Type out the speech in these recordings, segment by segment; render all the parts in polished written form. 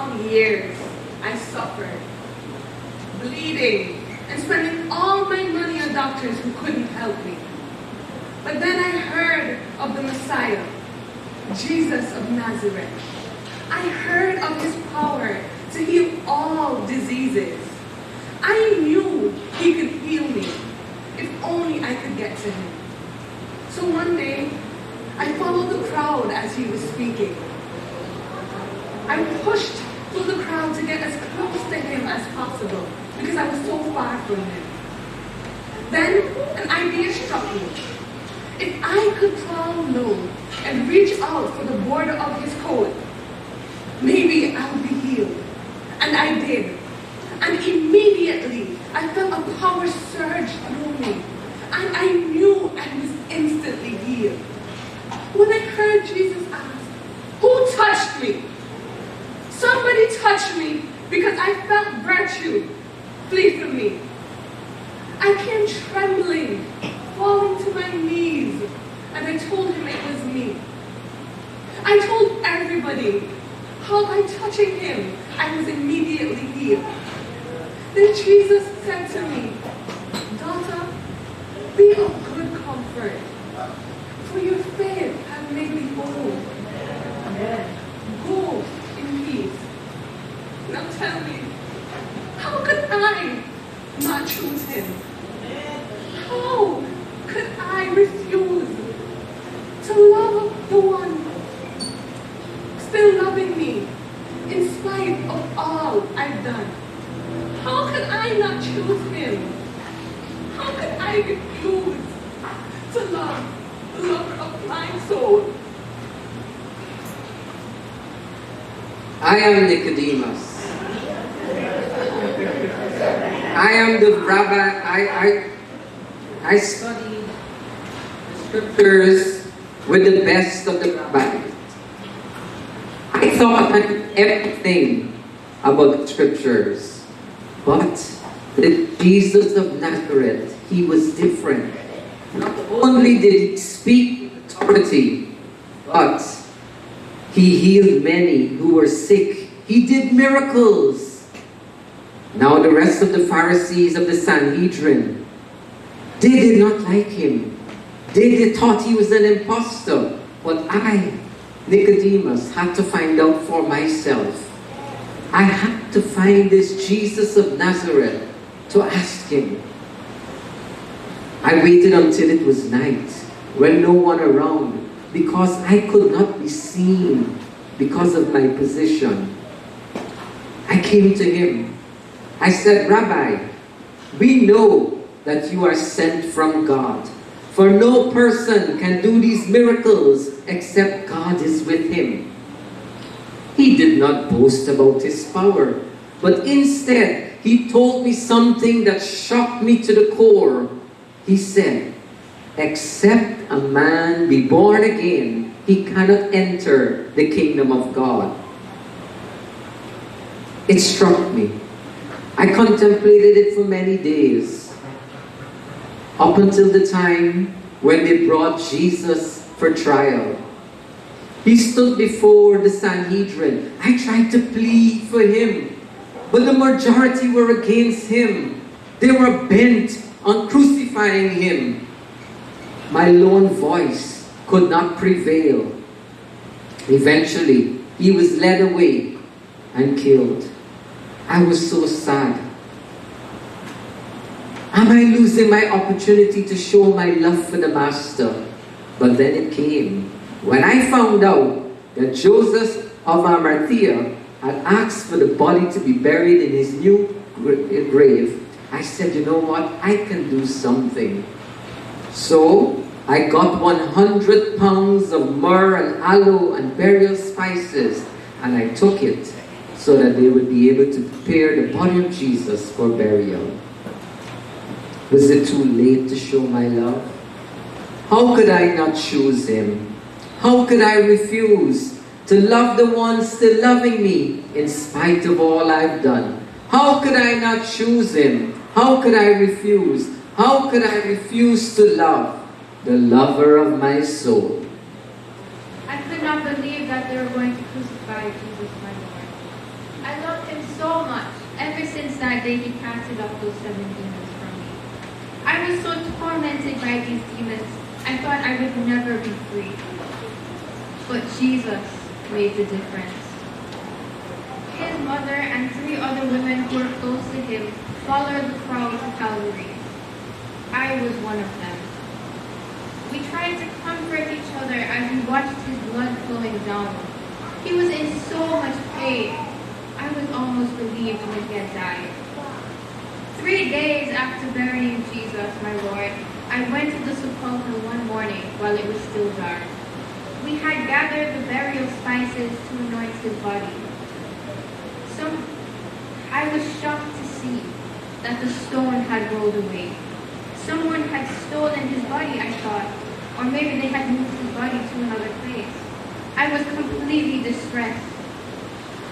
long years, I suffered, bleeding, and spending all my money on doctors who couldn't help me. But then I heard of the Messiah, Jesus of Nazarene. I heard of his power to heal all diseases. I knew he could heal me if only I could get to him. So one day, I followed the crowd as he was speaking. I pushed through the crowd to get as close to him as possible because I was so far from him. Then an idea struck me. If I could crawl low and reach out for the border of his coat, maybe I would be healed. And I did. And immediately, I felt a power surge through me. And I knew I was instantly healed. When I heard Jesus ask, "Who touched me?" Somebody touched me because I felt virtue flee from me. I came trembling, falling to my knees, and I told him it was me. I told everybody how by touching him, I was immediately healed. Then Jesus said to me, "Daughter, be of good comfort, for your faith has made me whole. Go in peace." Now tell me, how could I not choose him? How could I refuse to love the one still loving me in spite of all I've done? How could I not choose him? How could I refuse to love the lover of my soul? I am Nicodemus. I am the rabbi. I studied the scriptures with the best of the rabbis. I thought I knew everything about the scriptures. But the Jesus of Nazareth, he was different. Not only did he speak with authority, but he healed many who were sick. He did miracles. Now the rest of the Pharisees of the Sanhedrin, they did not like him. They thought he was an impostor. But I, Nicodemus, had to find out for myself. I had to find this Jesus of Nazareth to ask him. I waited until it was night, when no one around, because I could not be seen because of my position. I came to him. I said, "Rabbi, we know that you are sent from God, for no person can do these miracles except God is with him." He did not boast about his power, but instead, he told me something that shocked me to the core. He said, "Except a man be born again, he cannot enter the kingdom of God." It struck me. I contemplated it for many days, up until the time when they brought Jesus for trial. He stood before the Sanhedrin. I tried to plead for him, but the majority were against him. They were bent on crucifying him. My lone voice could not prevail. Eventually, he was led away and killed. I was so sad. Am I losing my opportunity to show my love for the Master? But then it came. When I found out that Joseph of Arimathea had asked for the body to be buried in his new grave, I said, "You know what? I can do something." So I got 100 pounds of myrrh and aloe and burial spices, and I took it so that they would be able to prepare the body of Jesus for burial. Was it too late to show my love? How could I not choose him? How could I refuse to love the one still loving me in spite of all I've done? How could I not choose him? How could I refuse? How could I refuse to love the lover of my soul? I could not believe that they were going to crucify Jesus, my Lord. I loved him so much. Ever since that day, he casted off those 7 demons from me. I was so tormented by these demons, I thought I would never be free. But Jesus made the difference. His mother and 3 other women who were close to him followed the crowd to Calvary. I was one of them. We tried to comfort each other as we watched his blood flowing down. He was in so much pain. I was almost relieved when he had died. 3 days after burying Jesus, my Lord, I went to the sepulchre one morning while it was still dark. We had gathered the burial spices to anoint his body. I was shocked to see that the stone had rolled away. Someone had stolen his body, I thought, or maybe they had moved his body to another place. I was completely distressed.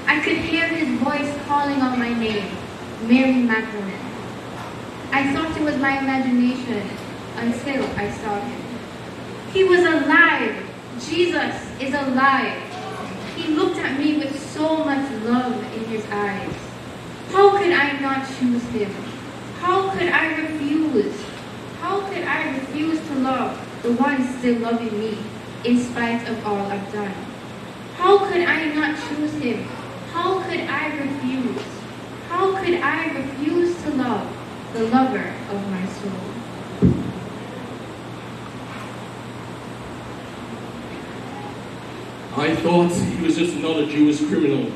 I could hear his voice calling out my name, Mary Magdalene. I thought it was my imagination until I saw him. He was alive. Jesus is alive. He looked at me with so much love in his eyes. How could I not choose him? How could I refuse? How could I refuse to love the one still loving me in spite of all I've done? How could I not choose him? How could I refuse? How could I refuse to love the lover of my soul? I thought he was just another Jewish criminal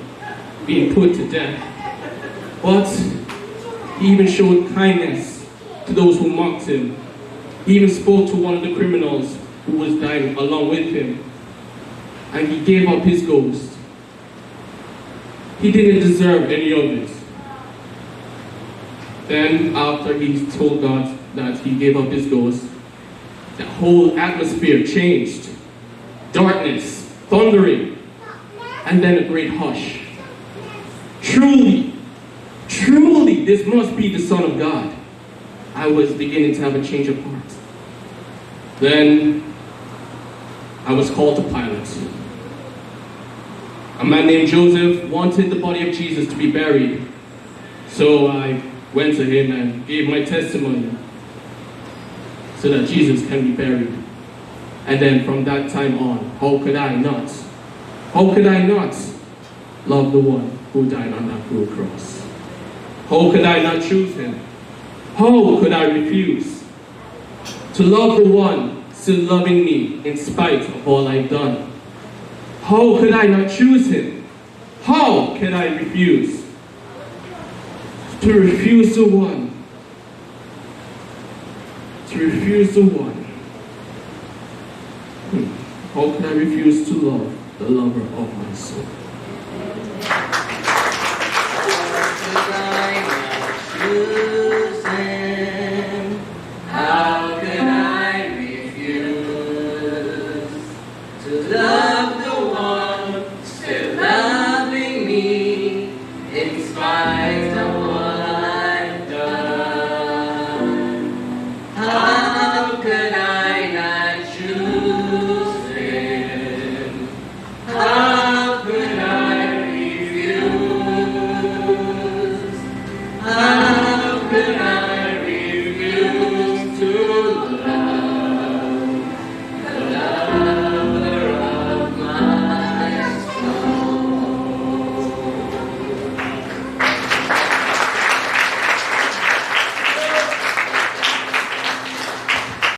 being put to death. But he even showed kindness to those who mocked him. He even spoke to one of the criminals who was dying along with him. And he gave up his ghost. He didn't deserve any of it. Then, after he told God that he gave up his ghost, the whole atmosphere changed. Darkness, thundering, and then a great hush. Truly, this must be the Son of God. I was beginning to have a change of heart. Then, I was called to Pilate. A man named Joseph wanted the body of Jesus to be buried. So I went to him and gave my testimony so that Jesus can be buried. And then from that time on, how could I not love the one who died on that cruel cross? How could I not choose him? How could I refuse to love the one still loving me in spite of all I've done? How could I not choose him? How can I refuse? To refuse the one. How can I refuse to love the lover of my soul?